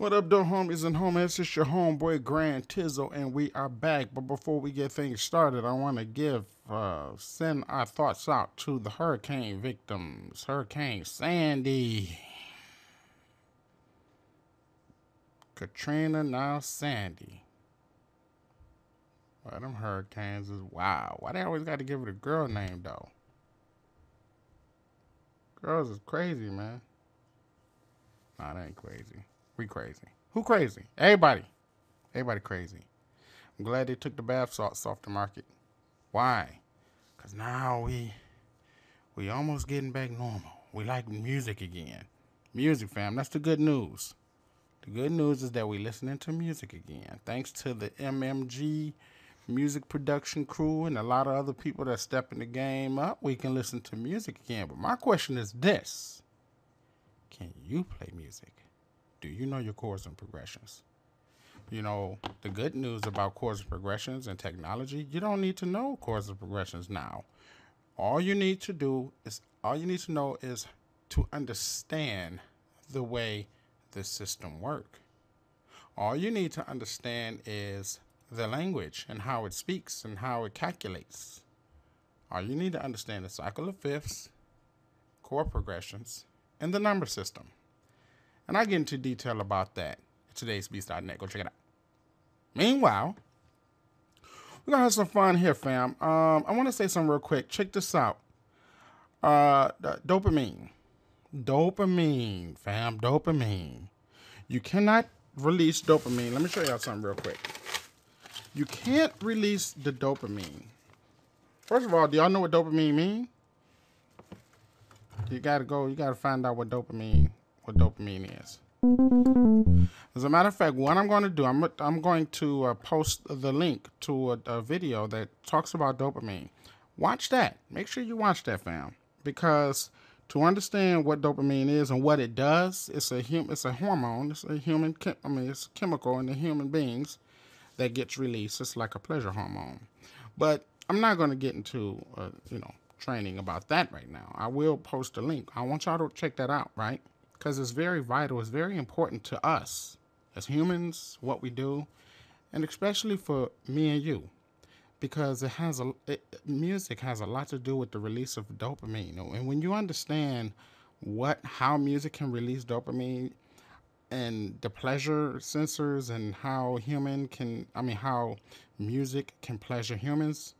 What up, though, homies and homies? It's your homeboy Grand Tizzle, and we are back. But before we get things started, I want to send our thoughts out to the hurricane victims. Hurricane Sandy, Katrina, now Sandy. Well, them hurricanes is wow. Why they always got to give it a girl name, though? Girls is crazy, man. Nah, that ain't crazy. We crazy. Who crazy? Everybody. Everybody crazy. I'm glad they took the bath salts off the market. Why? Because now we almost getting back normal. We like music again. Music, fam. That's the good news. The good news is that we listening to music again. Thanks to the MMG music production crew and a lot of other people that stepping the game up, we can listen to music again. But my question is this. Can you play music? Do you know your chords and progressions? You know, the good news about chords and progressions and technology, you don't need to know chords and progressions now. All you need to know is to understand the way the system works. All you need to understand is the language and how it speaks and how it calculates. All you need to understand the cycle of fifths, chord progressions, and the number system. And I get into detail about that at todaysbeats.net. Go check it out. Meanwhile, we're going to have some fun here, fam. I want to say something real quick. Check this out. Dopamine. Dopamine, fam. Dopamine. You cannot release dopamine. Let me show y'all something real quick. You can't release the dopamine. First of all, do y'all know what dopamine means? You gotta find out what dopamine is. As a matter of fact, what I'm going to do, I'm going to post the link to a video that talks about dopamine. Watch that. Make sure you watch that, fam, because to understand what dopamine is and what it does, it's a hormone. It's a chemical in the human beings that gets released. It's like a pleasure hormone. But I'm not going to get into training about that right now. I will post a link. I want y'all to check that out, right? Because it's very vital. It's very important to us as humans, what we do, and especially for me and you, because music has a lot to do with the release of dopamine. And when you understand how music can release dopamine and the pleasure sensors and how music can pleasure humans,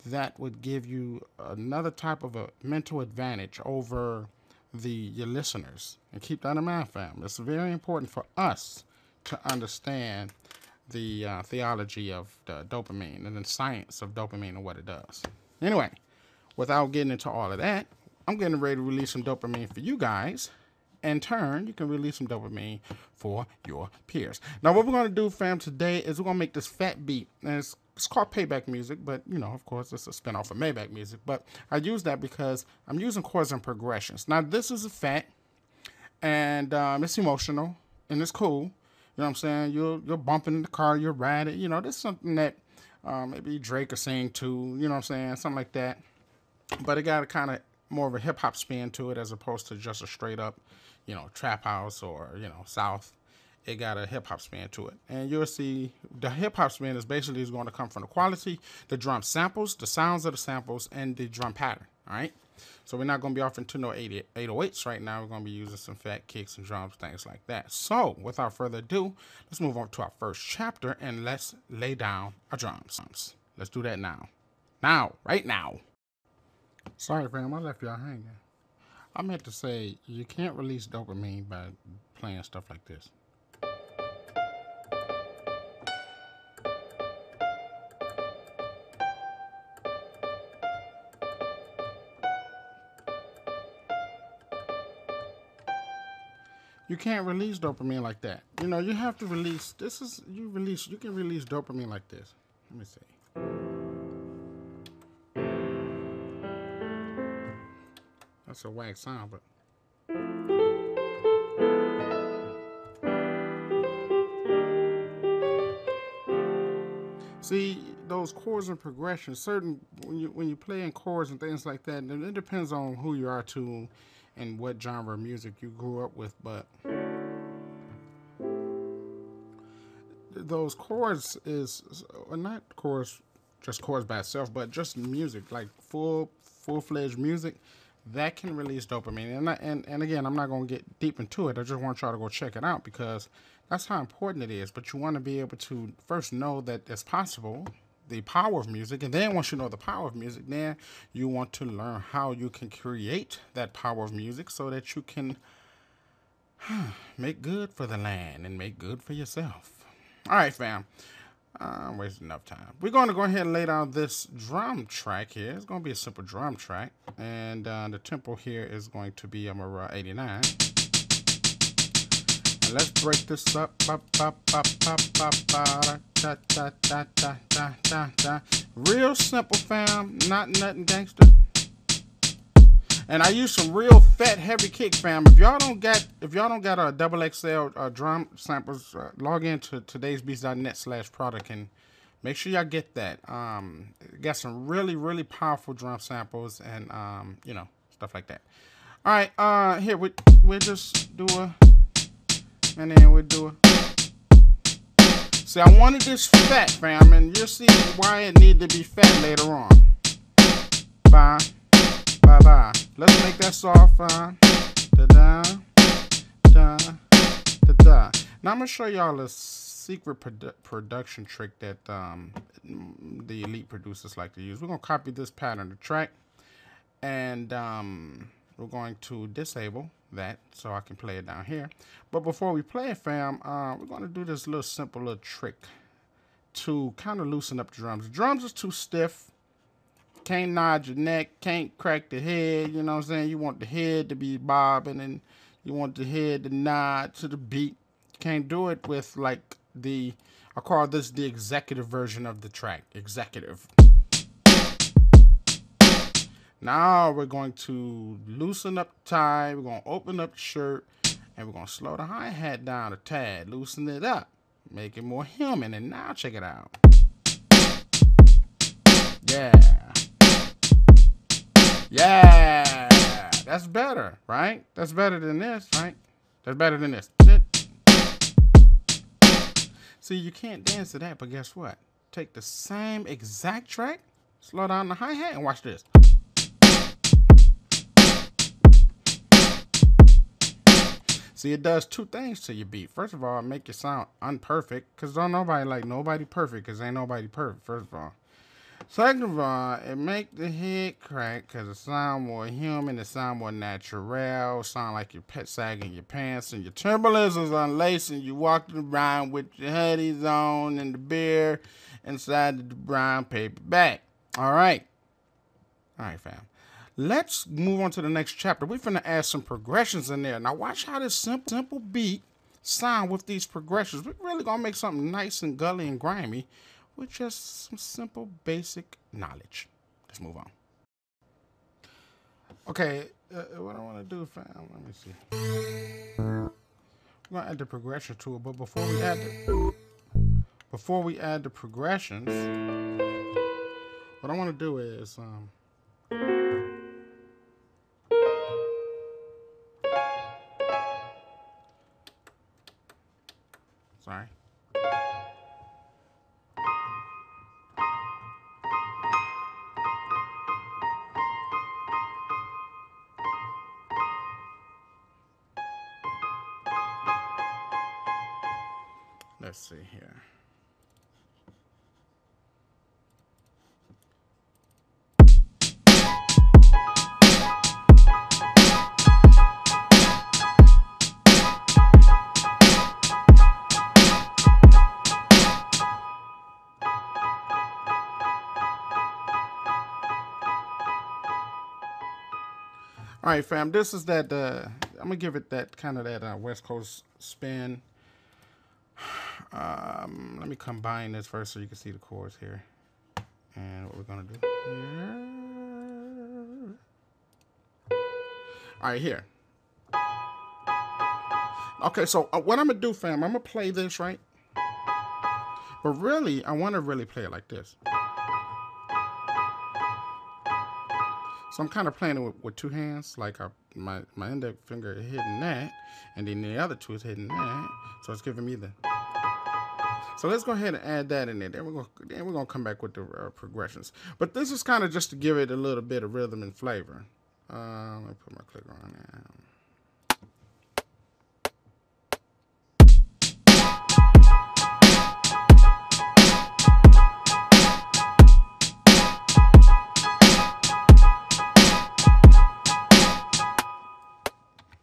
that would give you another type of a mental advantage over your listeners. And keep that in mind, fam. It's very important for us to understand the theology of the dopamine and the science of dopamine and what it does. Anyway, without getting into all of that, I'm getting ready to release some dopamine for you guys. In turn, you can release some dopamine for your peers. Now, what we're going to do, fam, today is we're going to make this fat beat. And it's called payback music, but, of course, it's a spinoff of Maybach music. But I use that because I'm using chords and progressions. Now, this is a fat, and it's emotional, and it's cool. You know what I'm saying? You're bumping in the car, you're riding. This is something that maybe Drake or sing to, you know what I'm saying? Something like that. But it got a kind of more of a hip-hop spin to it as opposed to just a straight-up, trap house or, South. It got a hip-hop spin to it. And you'll see the hip-hop spin is going to come from the quality, the drum samples, the sounds of the samples, and the drum pattern, all right? So we're not going to be offering to no 808s right now. We're going to be using some fat kicks and drums, things like that. So without further ado, let's move on to our first chapter, and let's lay down our drums. Let's do that now. Now, right now. Sorry, fam, I left y'all hanging. I meant to say you can't release dopamine by playing stuff like this. You can't release dopamine like that. You have to release, you can release dopamine like this. Let me see. That's a whack sound, but. See, those chords and progressions, when you play in chords and things like that, it depends on who you are too and what genre of music you grew up with, but those chords is not chords, just chords by itself, but just music, like full-fledged music, that can release dopamine. And again, I'm not going to get deep into it. I just want y'all to go check it out because that's how important it is. But you want to be able to first know that it's possible, the power of music, and then once you know the power of music, then you want to learn how you can create that power of music so that you can make good for the land and make good for yourself. All right, fam. I'm wasting enough time. We're going to go ahead and lay down this drum track here. It's going to be a simple drum track. And the tempo here is going to be 89. And let's break this up. Real simple, fam. Not nothing gangster. And I use some real fat, heavy kick, fam. If y'all don't got a double XL drum samples, log into todaysbeats.net/product and make sure y'all get that. Got some really, really powerful drum samples and you know, stuff like that. All right, here we'll just do a, and then we'll do a. See, I wanted this fat, fam, and you'll see why it need to be fat later on. Bye. Bye. Let's make that soft. Da da da da da. Now I'm gonna show y'all a secret production trick that the elite producers like to use. We're gonna copy this pattern to track, and we're going to disable that so I can play it down here. But before we play it, fam, we're gonna do this little simple little trick to kind of loosen up the drums. The drums is too stiff. Can't nod your neck, can't crack the head, you know what I'm saying? You want the head to be bobbing and you want the head to nod to the beat. You can't do it with like I call this the executive version of the track, executive. Now we're going to loosen up the tie, we're going to open up the shirt, and we're going to slow the hi-hat down a tad, loosen it up, make it more human, and now check it out. Yeah, that's better, right? That's better than this, right? That's better than this. See, you can't dance to that, but guess what? Take the same exact track, slow down the hi-hat, and watch this. See, it does two things to your beat. First of all, it make it sound unperfect, because don't nobody perfect, because ain't nobody perfect, first of all. Second of all, it make the head crack because it sound more human, it sound more natural, sound like your pet sagging your pants and your Timberlands is unlaced and you walking around with your hoodies on and the beer inside the brown paper bag. All right, fam. Let's move on to the next chapter. We're finna add some progressions in there. Now watch how this simple beat sound with these progressions. We're really gonna make something nice and gully and grimy with just some simple, basic knowledge. Let's move on. Okay, what I want to do, fam, let me see. We're going to add the progression to it, but before we add the progressions, what I want to do is, sorry. Let's see here. All right, fam, this is that, I'm going to give it that kind of that West Coast spin. Let me combine this first so you can see the chords here. And what we're going to do here. All right, here. Okay, so what I'm going to do, fam, I'm going to play this, right? But really, I want to really play it like this. So I'm kind of playing it with two hands, like my index finger is hitting that, and then the other two is hitting that. So it's giving me the... So let's go ahead and add that in there. Then we're gonna come back with the progressions. But this is kind of just to give it a little bit of rhythm and flavor. Let me put my clicker on there.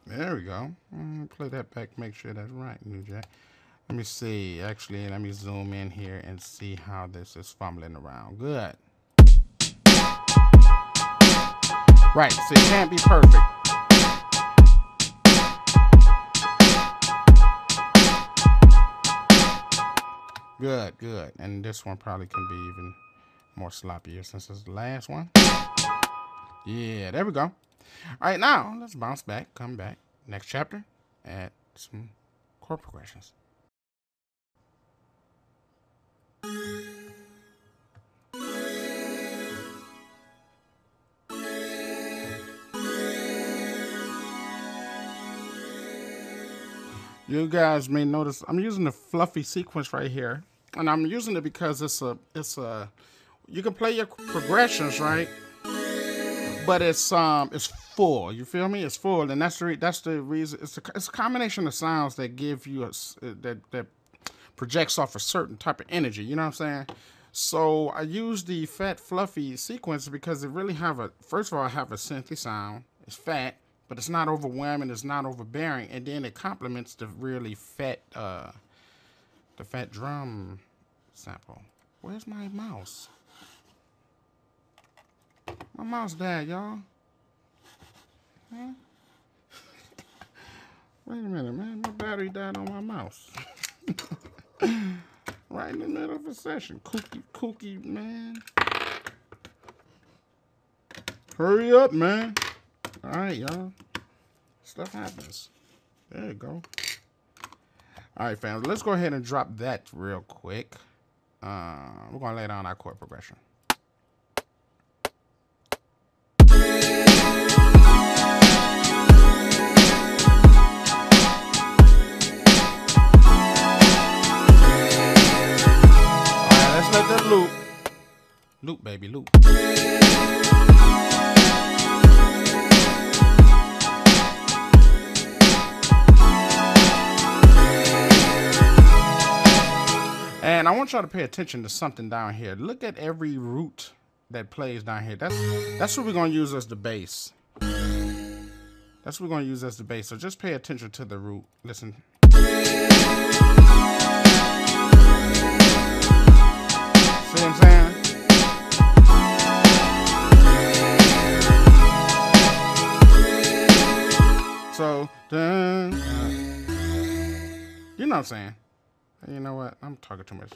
There we go. Play that back, make sure that's right, New Jack. Let me see. Actually, let me zoom in here and see how this is fumbling around. Good. Right, so it can't be perfect. Good, good. And this one probably can be even more sloppier since it's the last one. Yeah, there we go. All right, now let's bounce back, come back. Next chapter, add some chord progressions. You guys may notice I'm using the fluffy sequence right here, and I'm using it because it's a you can play your progressions, right? But it's full. You feel me? It's full, and that's the reason. It's a combination of sounds that give you that projects off a certain type of energy. You know what I'm saying? So I use the fat fluffy sequence because it really first of all, I have a synthy sound. It's fat, but it's not overwhelming. It's not overbearing, and then it complements the really fat drum sample. Where's my mouse? My mouse died, y'all. Huh? Wait a minute, man. My battery died on my mouse. Right in the middle of a session. Kooky, man. Hurry up, man. All right, y'all. Stuff happens. There you go. All right, fam. Let's go ahead and drop that real quick. We're going to lay down our chord progression. Loop, baby, loop. And I want y'all to pay attention to something down here. Look at every root that plays down here. That's what we're going to use as the bass. That's what we're going to use as the bass. So just pay attention to the root. Listen. See what I'm saying? So, you know what I'm saying? You know what? I'm talking too much.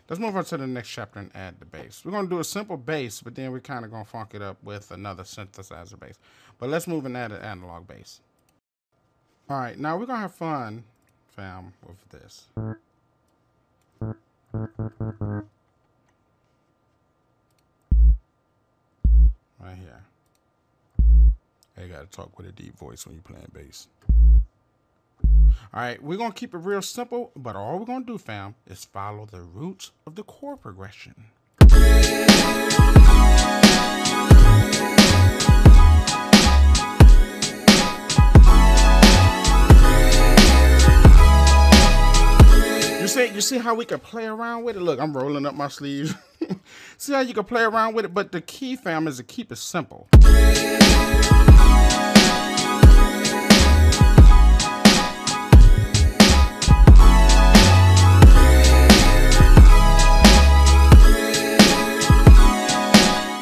Let's move on to the next chapter and add the bass. We're going to do a simple bass, but then we're kind of going to funk it up with another synthesizer bass. But let's move and add an analog bass. All right, now we're going to have fun, fam, with this. Right here. You got to talk with a deep voice when you're playing bass. All right, we're going to keep it real simple, but all we're going to do, fam, is follow the roots of the chord progression. You see how we can play around with it? Look, I'm rolling up my sleeves. See how you can play around with it? But the key, fam, is to keep it simple.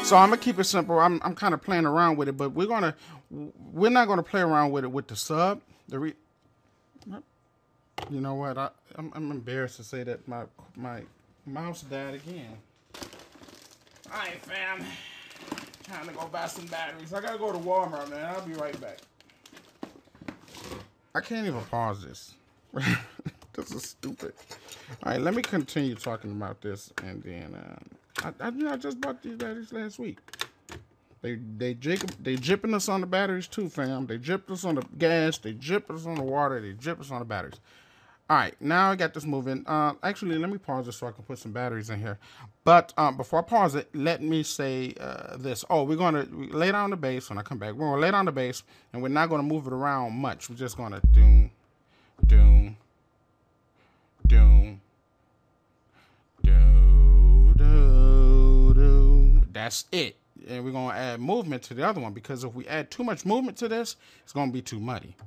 So I'm gonna keep it simple. I'm kind of playing around with it, but we're not gonna play around with it with the sub. You know what? I'm embarrassed to say that my mouse died again. All right, fam. Time to go buy some batteries. I gotta go to Walmart, man. I'll be right back. I can't even pause this. This is stupid. All right, let me continue talking about this, and then I just bought these batteries last week. They jipping us on the batteries too, fam. They jipped us on the gas. They jipped us on the water. They jipped us on the batteries. All right, now I got this moving. Actually, let me pause this so I can put some batteries in here. But before I pause it, let me say this. Oh, we're going to lay down the bass when I come back. We're going to lay down the bass, and we're not going to move it around much. We're just going to doom, doom, doom, do, do, do. That's it. And we're going to add movement to the other one, because if we add too much movement to this, it's going to be too muddy.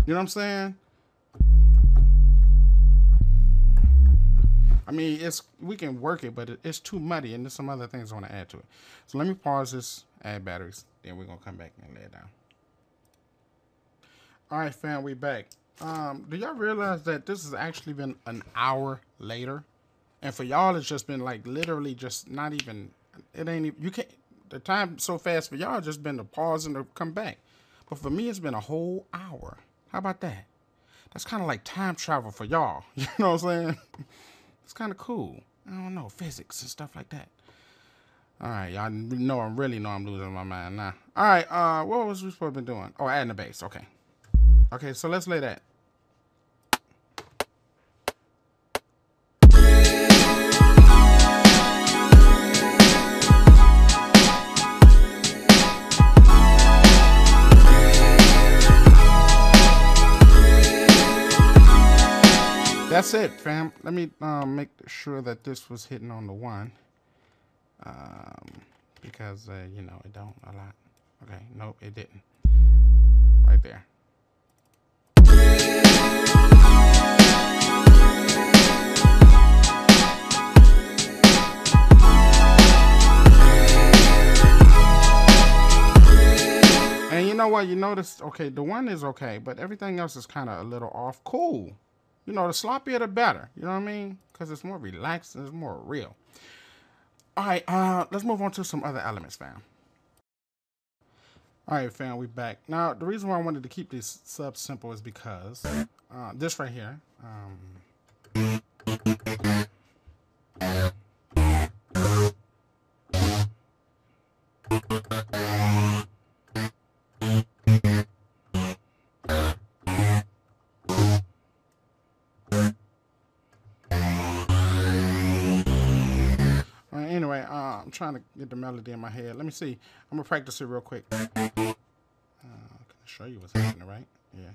You know what I'm saying? I mean, we can work it, but it's too muddy, and there's some other things I want to add to it. So let me pause this, add batteries, then we're going to come back and lay it down. All right, fam, we back. Do y'all realize that this has actually been an hour later? And for y'all, it's just been like literally just not even, it ain't even, you can't, the time so fast for y'all just been to pause and to come back. But for me, it's been a whole hour. How about that? That's kind of like time travel for y'all. You know what I'm saying? It's kind of cool. I don't know, physics and stuff like that. All right, y'all know I'm losing my mind now. All right, what was we supposed to be doing? Oh, adding the bass. Okay. Okay, so let's lay that. That's it, fam. Let me make sure that this was hitting on the one. Because, you know, it don't a lot. Okay, nope, it didn't. Right there. And you know what? You notice, okay, the one is okay, but everything else is kind of a little off. Cool. You know, the sloppier the better. You know what I mean? Because it's more relaxed and it's more real. All right, let's move on to some other elements, fam. All right, fam, we back. Now, the reason why I wanted to keep these subs simple is because this right here. Anyway, I'm trying to get the melody in my head. Let me see. I'm gonna practice it real quick. Can I show you what's happening, right? Yeah.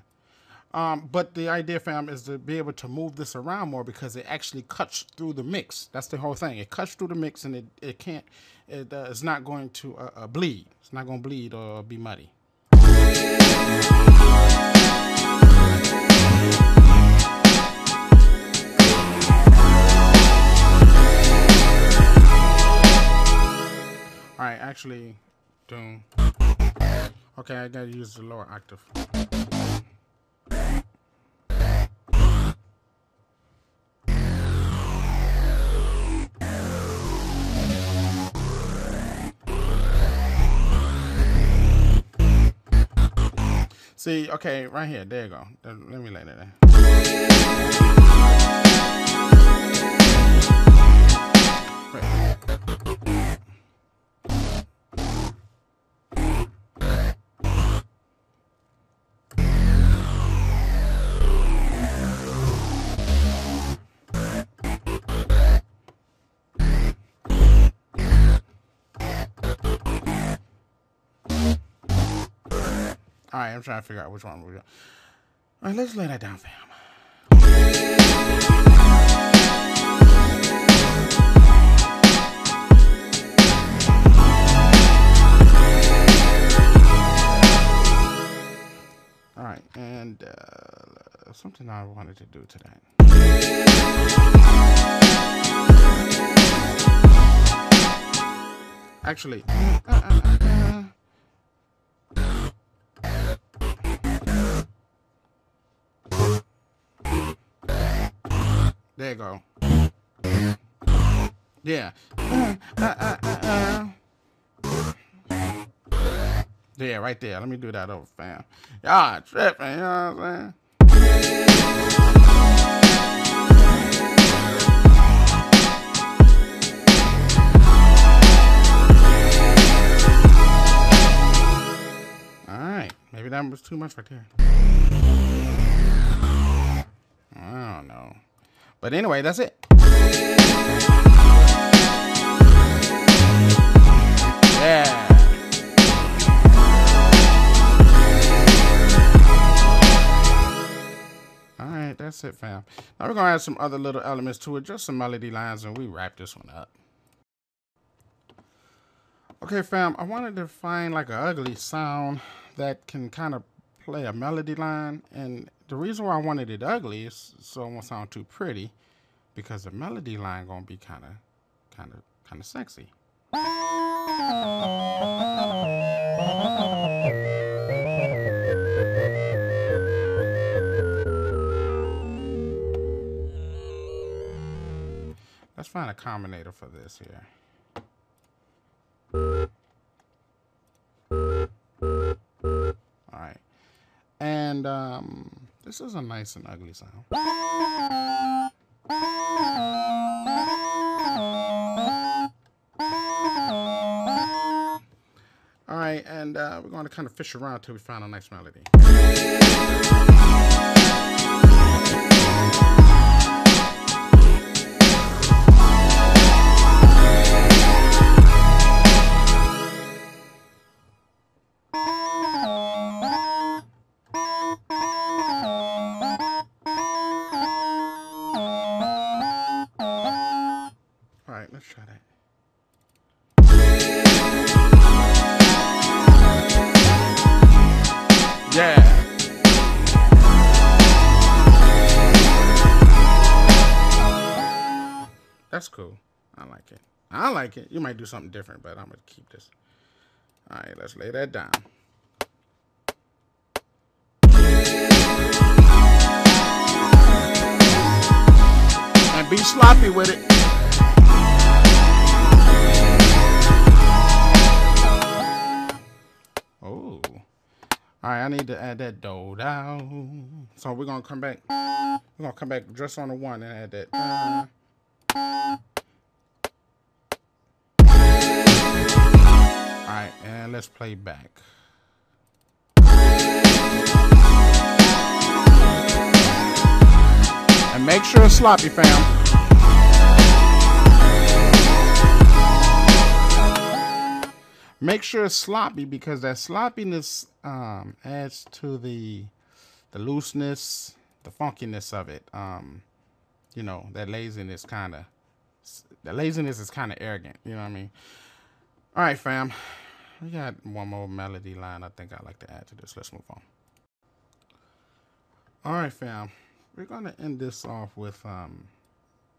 But the idea, fam, is to be able to move this around more because it actually cuts through the mix. That's the whole thing. It cuts through the mix, and it's not going to bleed. It's not going to bleed or be muddy. All right, actually, doom. Okay, I gotta use the lower octave. See, okay, right here, there you go. Let me lay that there. All right, I'm trying to figure out which one we're doing. All right, let's lay that down, fam. All right, and something I wanted to do today. Actually, there you go. Yeah. Yeah, right there. Let me do that over, fam. Y'all tripping, you know what I'm saying? Maybe that was too much right there. I don't know. But anyway, that's it. Yeah. Alright, that's it, fam. Now we're going to add some other little elements to it, just some melody lines, and we wrap this one up. Okay, fam, I wanted to find like an ugly sound that can kind of play a melody line, and the reason why I wanted it ugly is so it won't sound too pretty, because the melody line gonna be kind of sexy. Let's find a combinator for this here. All right, and this is a nice and ugly sound. All right, and we're going to kind of fish around till we find a nice melody. All right, let's try that. Yeah. That's cool. I like it. I like it. You might do something different, but I'm going to keep this. All right, let's lay that down. And be sloppy with it. Oh. All right, I need to add that do down. So we're gonna come back. We're gonna come back just on the one and add that. All right, and let's play back. And make sure it's sloppy, fam. Make sure it's sloppy, because that sloppiness adds to the looseness, the funkiness of it. You know, that laziness is kind of arrogant. You know what I mean? All right, fam. We got one more melody line I think I'd like to add to this. Let's move on. All right, fam. We're going to end this off with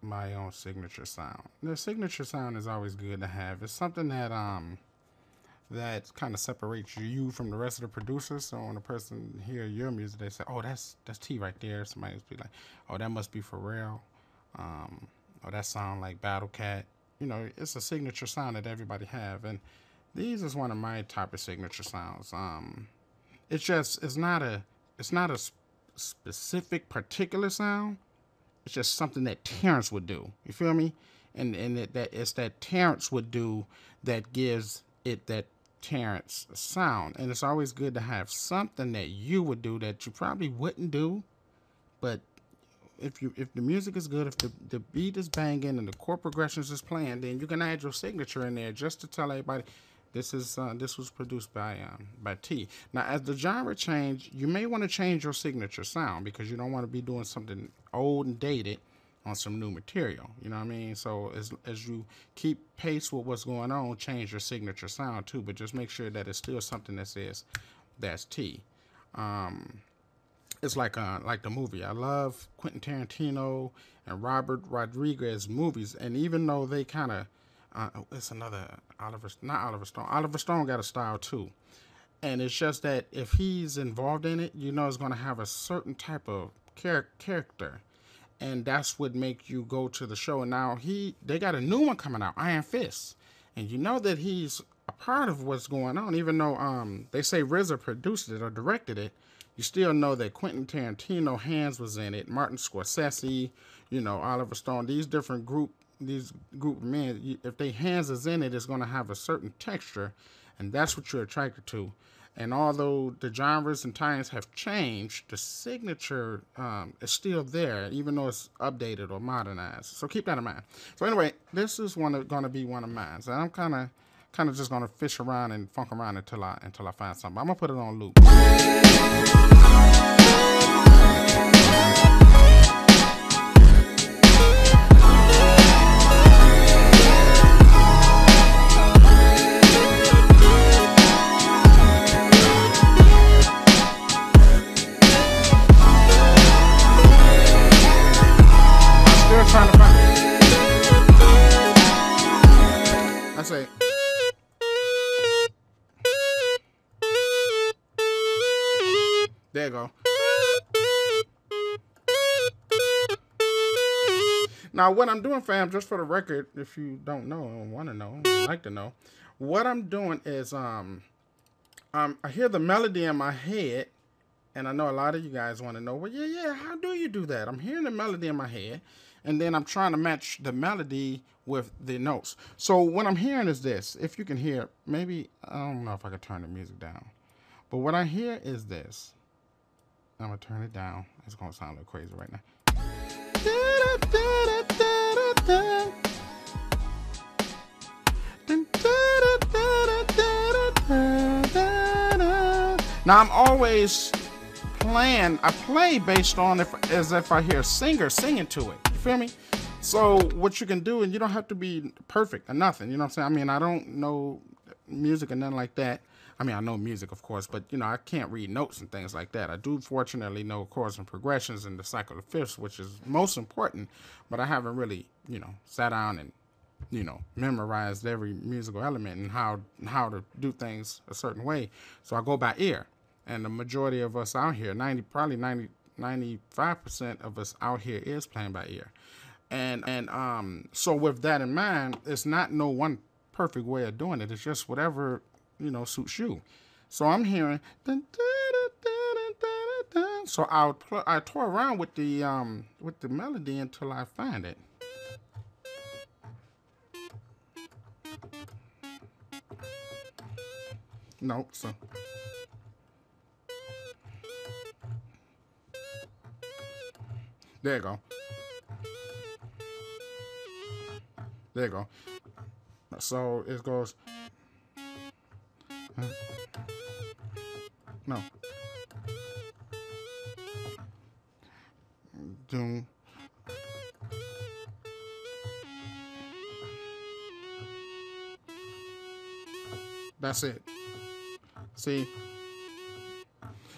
my own signature sound. The signature sound is always good to have. It's something that that kind of separates you from the rest of the producers. So when a person hear your music, they say, "Oh, that's T right there." Somebody will be like, "Oh, that must be Pharrell," or that sound like Battle Cat. You know, it's a signature sound that everybody have, and these is one of my type of signature sounds. It's not a specific particular sound. It's just something that Terrence would do. You feel me? And that it's that Terrence would do that gives it that Terrence sound. And it's always good to have something that you would do that you probably wouldn't do, but if the music is good, if the beat is banging and the chord progressions is playing, then you can add your signature in there just to tell everybody this was produced by T. Now, as the genre change, you may want to change your signature sound, because you don't want to be doing something old and dated on some new material. You know what I mean? So as you keep pace with what's going on, change your signature sound too, but just make sure that it's still something that says that's T. It's like the movie. I love Quentin Tarantino and Robert Rodriguez movies, and even though they kind of it's another Oliver Stone got a style too, and it's just that if he's involved in it, you know it's going to have a certain type of character, and that's what make you go to the show. And now they got a new one coming out, Iron Fist, and you know that he's a part of what's going on, even though they say RZA produced it or directed it. You still know that Quentin Tarantino hands was in it, Martin Scorsese, you know, Oliver Stone, these group of men, if their hands is in it, it's going to have a certain texture, and that's what you're attracted to. And although the genres and times have changed, the signature is still there, even though it's updated or modernized. So keep that in mind. So anyway, this is going to be one of mine. So I'm kind of just going to fish around and funk around until I find something. I'm going to put it on loop. Trying to find it. I say, there you go. Now, what I'm doing, fam, just for the record, if you don't know or want to know, would like to know, what I'm doing is I hear the melody in my head, and I know a lot of you guys want to know, well, yeah, how do you do that? I'm hearing the melody in my head, and then I'm trying to match the melody with the notes. So what I'm hearing is this. If you can hear, maybe, I don't know if I can turn the music down. But what I hear is this. I'm going to turn it down. It's going to sound a little crazy right now. Now I'm always playing. I play based on as if I hear a singer singing to it. You feel me? So what you can do, and you don't have to be perfect or nothing. You know what I'm saying? I mean, I don't know music and nothing like that. I mean, I know music, of course, but, you know, I can't read notes and things like that. I do, fortunately, know chords and progressions and the cycle of fifths, which is most important, but I haven't really, you know, sat down and, you know, memorized every musical element and how to do things a certain way. So I go by ear, and the majority of us out here, 95% of us out here is playing by ear. And so with that in mind, it's not no one perfect way of doing it. It's just whatever, you know, suits you. So I'm hearing, so I toy around with the melody until I find it. No, so there you go. There you go. So it goes. No. Doom. That's it. See?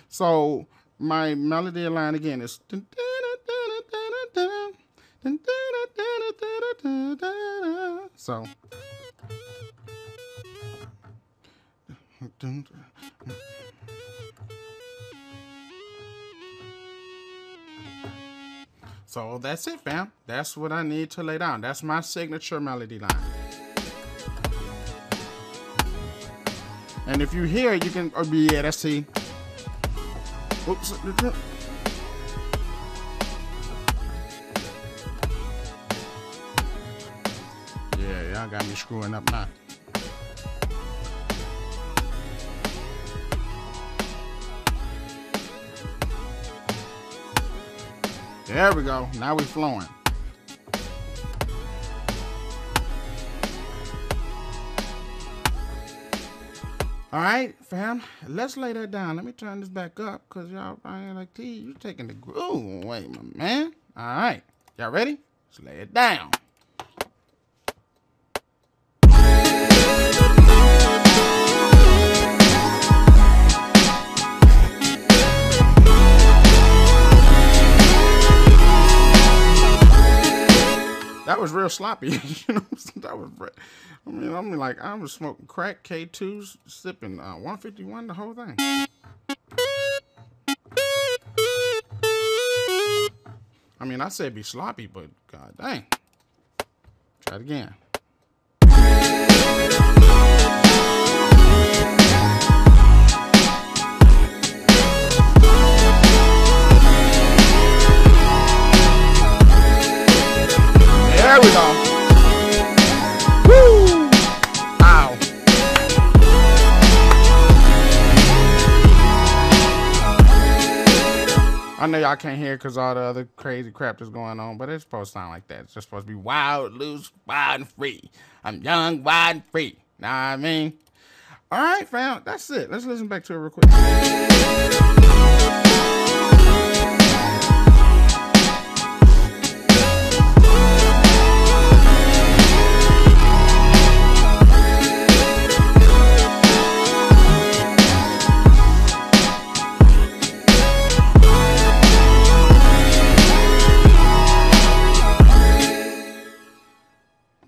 So my melody line again is. So. So that's it, fam. That's what I need to lay down. That's my signature melody line. And if you hear it, you can, oh, yeah, that's C. Oops. Yeah, y'all got me screwing up now. There we go. Now we're flowing. All right, fam. Let's lay that down. Let me turn this back up because y'all, I ain't like T. You taking the groove away, my man. All right. Y'all ready? Let's lay it down. That was real sloppy, you know. That was, I mean, I was smoking crack, K2s, sipping 151, the whole thing. I mean, I said be sloppy, but god dang. Try it again. There we go. Woo! Ow. I know y'all can't hear because all the other crazy crap that's going on, but it's supposed to sound like that. It's just supposed to be wild, loose, wild, and free. I'm young, wild, and free. Know what I mean? All right, fam. That's it. Let's listen back to it real quick.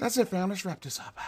That's it, fam. Let's wrap this up.